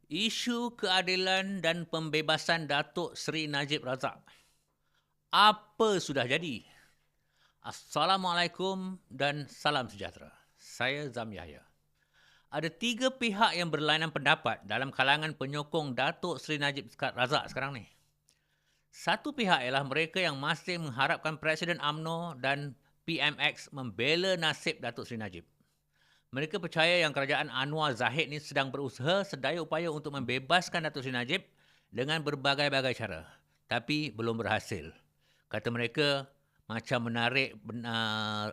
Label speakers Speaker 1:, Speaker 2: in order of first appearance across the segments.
Speaker 1: Isu keadilan dan pembebasan Datuk Seri Najib Razak. Apa sudah jadi? Assalamualaikum dan salam sejahtera. Saya Zam Yahya. Ada 3 pihak yang berlainan pendapat dalam kalangan penyokong Datuk Seri Najib Razak sekarang ni. Satu pihak ialah mereka yang masih mengharapkan Presiden UMNO dan PMX membela nasib Datuk Seri Najib. Mereka percaya yang kerajaan Anwar Zahid ni sedang berusaha sedaya upaya untuk membebaskan Datuk Seri Najib dengan berbagai-bagai cara. Tapi belum berhasil. Kata mereka, macam menarik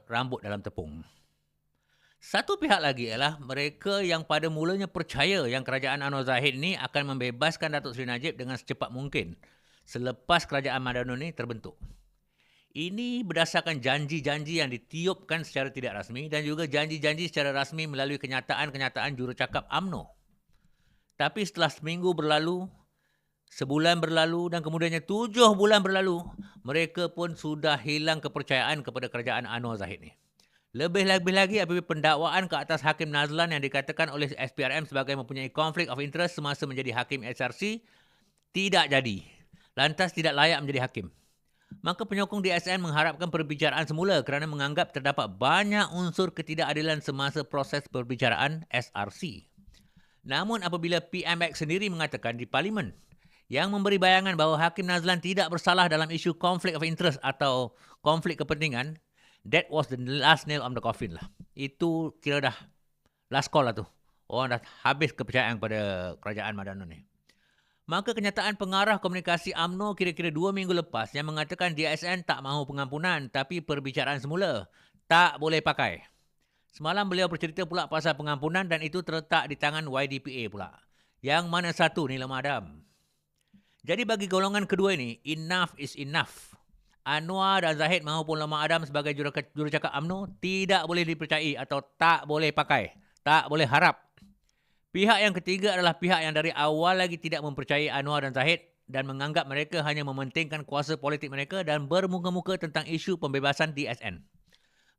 Speaker 1: rambut dalam tepung. Satu pihak lagi ialah mereka yang pada mulanya percaya yang kerajaan Anwar Zahid ni akan membebaskan Datuk Seri Najib dengan secepat mungkin selepas kerajaan Madano ni terbentuk. Ini berdasarkan janji-janji yang ditiupkan secara tidak rasmi dan juga janji-janji secara rasmi melalui kenyataan-kenyataan jurucakap UMNO. Tapi setelah seminggu berlalu, sebulan berlalu dan kemudiannya 7 bulan berlalu, mereka pun sudah hilang kepercayaan kepada kerajaan Anwar Zahid ni. Lebih-lebih lagi apabila pendakwaan ke atas Hakim Nazlan yang dikatakan oleh SPRM sebagai mempunyai konflik of interest semasa menjadi Hakim SRC tidak jadi. Lantas tidak layak menjadi hakim. Maka penyokong DSN mengharapkan perbicaraan semula kerana menganggap terdapat banyak unsur ketidakadilan semasa proses perbicaraan SRC. Namun apabila PMX sendiri mengatakan di Parlimen yang memberi bayangan bahawa Hakim Nazlan tidak bersalah dalam isu conflict of interest atau konflik kepentingan, that was the last nail on the coffin lah. Itu kira dah last call lah tu. Orang dah habis kepercayaan pada kerajaan Madano ni. Maka kenyataan pengarah komunikasi UMNO kira-kira 2 minggu lepas yang mengatakan DSN tak mahu pengampunan tapi perbicaraan semula tak boleh pakai. Semalam beliau bercerita pula pasal pengampunan dan itu terletak di tangan YDPA pula. Yang mana satu ni lemah dam. Jadi bagi golongan kedua ini, enough is enough. Anwar dan Zahid maupun Lemah Adam sebagai jurucakap UMNO tidak boleh dipercayai atau tak boleh pakai, tak boleh harap. Pihak yang ketiga adalah pihak yang dari awal lagi tidak mempercayai Anwar dan Zahid dan menganggap mereka hanya mementingkan kuasa politik mereka dan bermuka-muka tentang isu pembebasan DSN.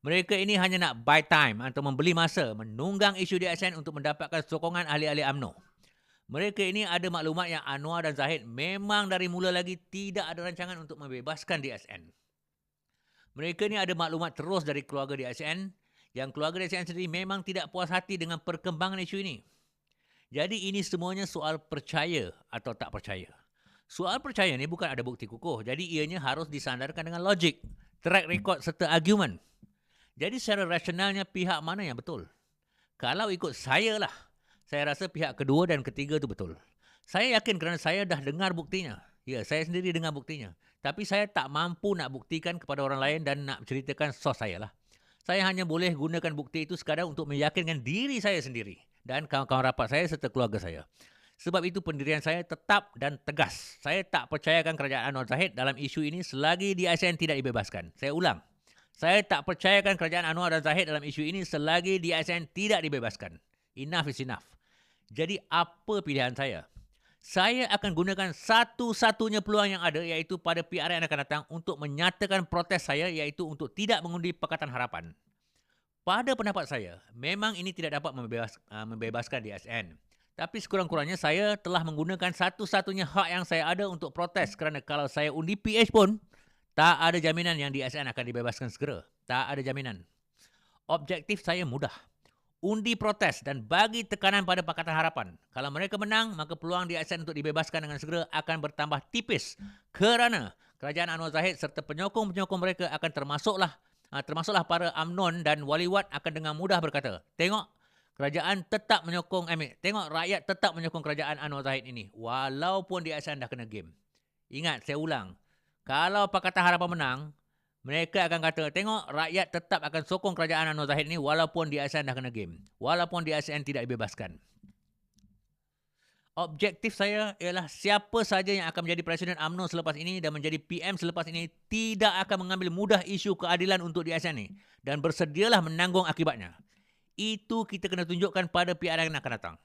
Speaker 1: Mereka ini hanya nak buy time atau membeli masa menunggang isu DSN untuk mendapatkan sokongan ahli-ahli UMNO. Mereka ini ada maklumat yang Anwar dan Zahid memang dari mula lagi tidak ada rancangan untuk membebaskan DSN. Mereka ini ada maklumat terus dari keluarga DSN yang keluarga DSN sendiri memang tidak puas hati dengan perkembangan isu ini. Jadi ini semuanya soal percaya atau tak percaya. Soal percaya ni bukan ada bukti kukuh. Jadi ianya harus disandarkan dengan logik, track record serta argument. Jadi secara rasionalnya pihak mana yang betul? Kalau ikut saya lah, saya rasa pihak kedua dan ketiga tu betul. Saya yakin kerana saya dah dengar buktinya. Ya, saya sendiri dengar buktinya. Tapi saya tak mampu nak buktikan kepada orang lain dan nak ceritakan sos saya lah. Saya hanya boleh gunakan bukti itu sekadar untuk meyakinkan diri saya sendiri dan kawan-kawan rapat saya serta keluarga saya. Sebab itu pendirian saya tetap dan tegas. Saya tak percayakan kerajaan Anwar Zahid dalam isu ini selagi DSN tidak dibebaskan. Saya ulang. Saya tak percayakan kerajaan Anwar dan Zahid dalam isu ini selagi DSN tidak dibebaskan. Enough is enough. Jadi apa pilihan saya? Saya akan gunakan satu-satunya peluang yang ada iaitu pada PRN yang akan datang untuk menyatakan protes saya iaitu untuk tidak mengundi Pakatan Harapan. Pada pendapat saya, memang ini tidak dapat membebaskan DSN. Tapi sekurang-kurangnya saya telah menggunakan satu-satunya hak yang saya ada untuk protes kerana kalau saya undi PH pun, tak ada jaminan yang DSN akan dibebaskan segera. Tak ada jaminan. Objektif saya mudah. Undi protes dan bagi tekanan pada Pakatan Harapan. Kalau mereka menang, maka peluang DSN untuk dibebaskan dengan segera akan bertambah tipis kerana kerajaan Anwar Zahid serta penyokong-penyokong mereka akan termasuklah para UMNO dan waliwat akan dengan mudah berkata, tengok kerajaan tetap menyokong, tengok rakyat tetap menyokong kerajaan Anwar Zahid ini walaupun DSN dah kena game. Ingat, saya ulang. Kalau Pakatan Harapan menang, mereka akan kata, tengok rakyat tetap akan sokong kerajaan Anwar Zahid ni walaupun DSN dah kena game. Walaupun DSN tidak dibebaskan. Objektif saya ialah siapa saja yang akan menjadi Presiden UMNO selepas ini dan menjadi PM selepas ini tidak akan mengambil mudah isu keadilan untuk DSN ni. Dan bersedialah menanggung akibatnya. Itu kita kena tunjukkan pada PRN yang akan datang.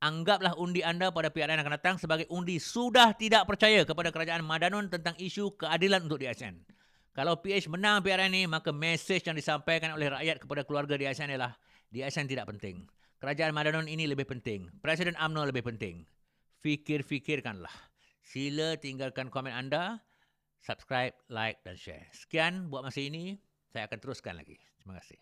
Speaker 1: Anggaplah undi anda pada PRN yang akan datang sebagai undi sudah tidak percaya kepada kerajaan Madanon tentang isu keadilan untuk DSN. Kalau PH menang PRN ni, maka mesej yang disampaikan oleh rakyat kepada keluarga DSN ialah DSN tidak penting. kerajaan Madanon ini lebih penting. Presiden UMNO lebih penting. Fikir-fikirkanlah. Sila tinggalkan komen anda, subscribe, like dan share. Sekian buat masa ini. Saya akan teruskan lagi. Terima kasih.